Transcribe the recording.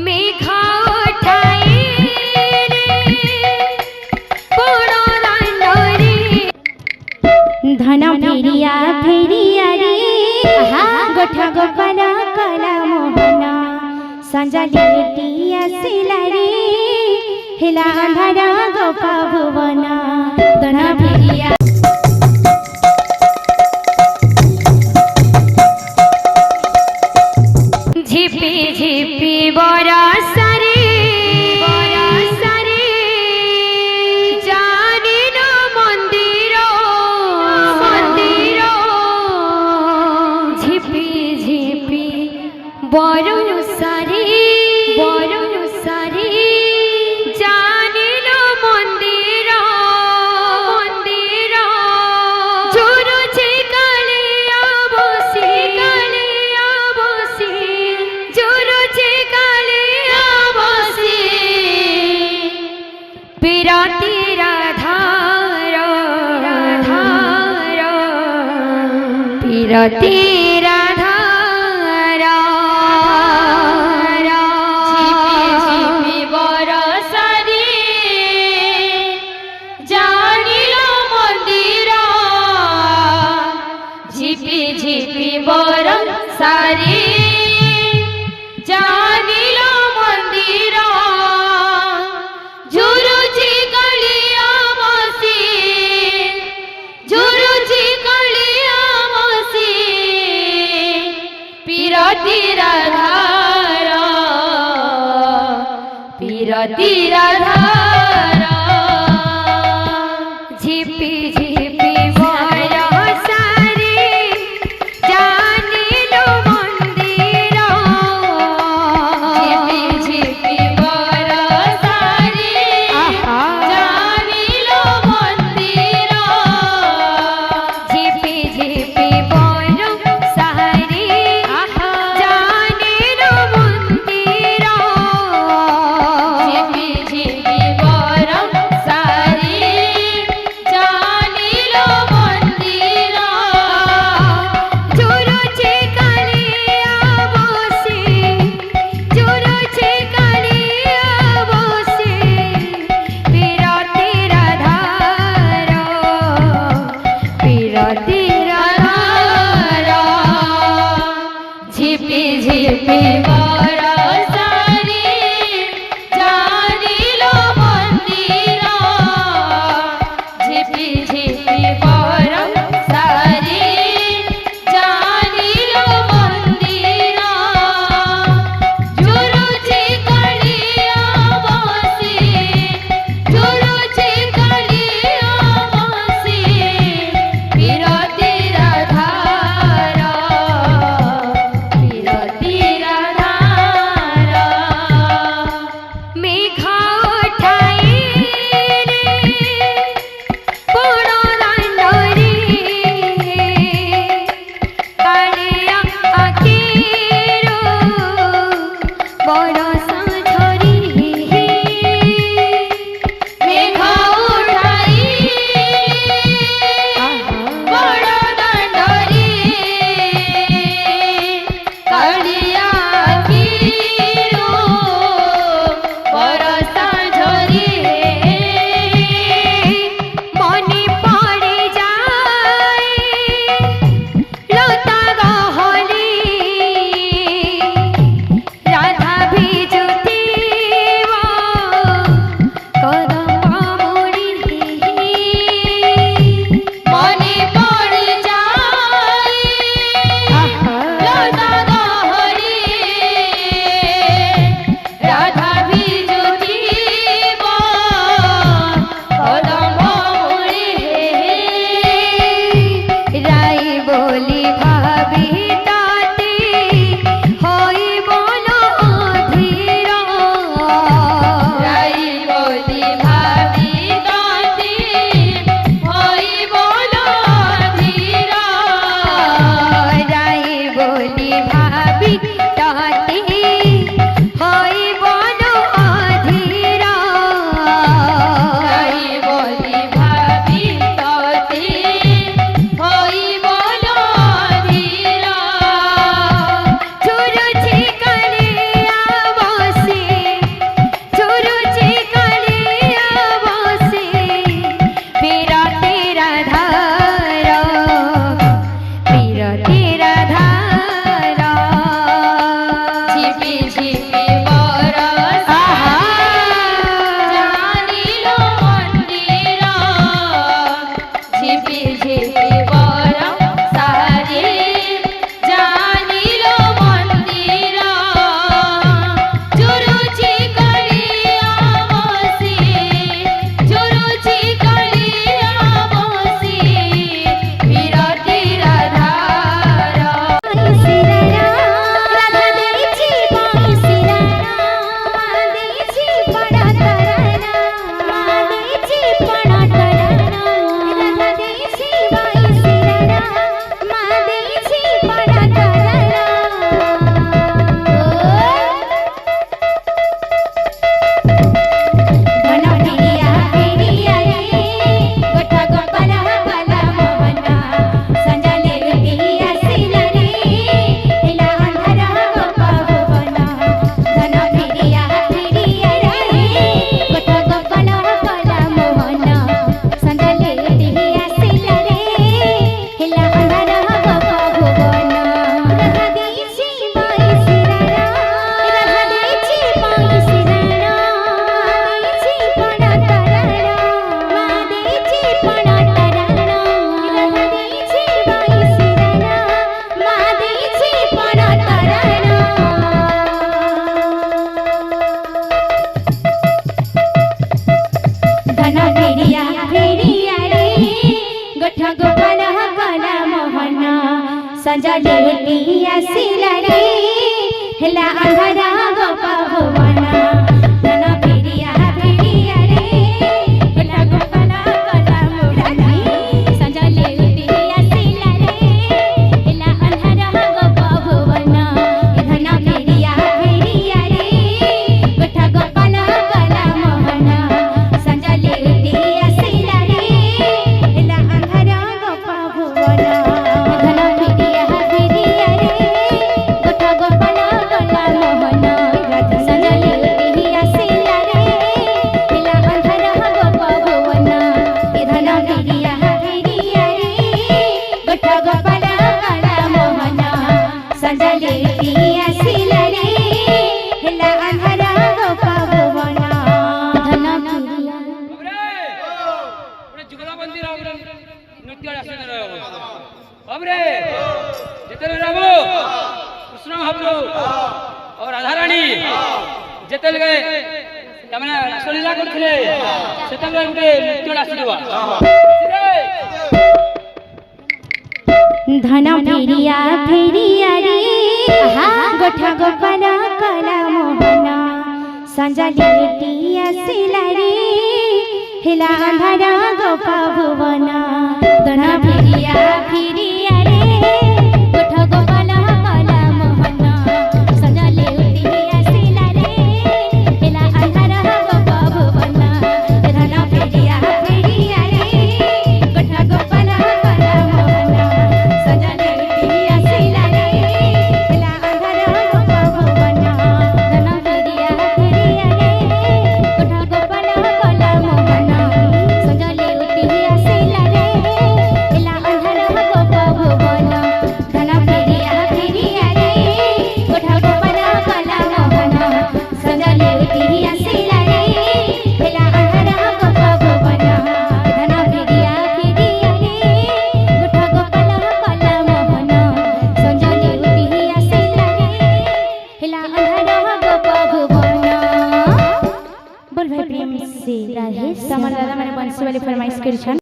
মেঘা ওঠাই রে বড় দাণ্ডরে ধন ফেরিয়া ফেরিয়া রে গোঠা গোপাল কলা মোহন সঞ্জালি হেটি আসিলা রে হেলা আন্ধার গোপা ভুবন ধন ফেরিয়া ঝিপি ঝিপি বরষারে বরষারে জানিল মন্দির মন্দির ঝিপি ঝিপি বরষারে বরষারে জানিল মন্দির মন্দির ঝুরুছে কালিয়া বসি কালিয়া বসি ঝুরুছে কালিয়া বসি বিরাতি রাধার রাধার বিরাতি রাধার ঝিপি ঝিপি বরষারে জানিল মন্দির ঝিপি ঝিপি বরষারে জানিল মন্দির ঝুরুচি কালিয়া বসি ঝুরুচি কালিয়া বসি পিরতি রাধার পিরতি রাধার ঝিপি ঝিপি বরষারে জানিল মন্দির ঝিপি ঝিপি বরষারে জানিল মন্দির ঝিপি ঝিপি বরষারে জানিল মন্দির ঝিপি ঝিপি বরষারে জানিল মন্দির ঝুরুছে কালিয়া বসি ঝুরুছে কালিয়া বসি পিরতি রাধার পিরতি রাধার ঝিপি ঝিপি বরষারে জানিল মন্দির ঝিপি ঝিপি বরষারে জানিল মন্দির ঝুরুছে কালিয়া বসি ঝুরুছে কালিয়া বসি পিরতি রাধার পিরতি রাধার মেঘা ওঠাই রে বড় দাণ্ডরে কালিয়া আখির বরষা ঝরি মেঘা ওঠাই বড় দাণ্ডরে কালিয়া আখির বরষা ঝরি মনে পড়ে যায় লতা গহলি রাধা ভিজে संजले आसिला रे हेला अंधारा गोपा भुवना धन फेरिया फेरिया रे हेला गोपाला कला मुरारी संजले आसिला रे हेला अंधारा गोपा भुवना धन फेरिया फेरिया रे गोठा गोपाला कला मोहना संजले आसिला रे हेला अंधारा गोपा भुवना धन फेरिया फेरिया रे गोठा गोपाला कला मोहना संजले आसिला रे हेला अंधारा गोपा भुवना धन फेरिया फेरिया रे गोठा गोपाला कला मोहना संजले आसिला रे हेला अंधारा गोपा भुवना धन फेरिया पुढे जुगलाबंदी राहू नृत्य असणार बाबरे जेतेले रामो कृष्ण महाप्रभु और राधा रानी जेतेले गए तमने रासलीला करथिले सेतंगे गुटे नृत्य आसीबा धन फेरिया फेरिया रे गोठा गोपाला कला मोहना संजले आसिला रे हेला अंधारा गोपा भुवना धन फेरिया फेरिया रे गोठा गोपाला कला मोहना संजले आसिला रे हेला अंधारा गोपा भुवना धन फेरिया फेरिया रे गोठा गोपाला कला मोहना संजले आसिला रे हेला अंधारा गोपा भुवना धन फेरिया फेरिया रे गोठा गोपाला कला मोहना संजले आसिला रे हेला अंधारा गोपा भुवना धन फेरिया फेरिया रे गोठा गोपाला कला मोहना संजले आसिला रे हेला अंधारा गोपा भुवना धन फेरिया फेरिया रे गोठा गोपाला कला मोहना संजले आसिला रे हेला अंधारा गोपा भुवना। बोल भाई प्रेम से राधे समर दादा मैंने बंसी वाली फरमाइश करी छन।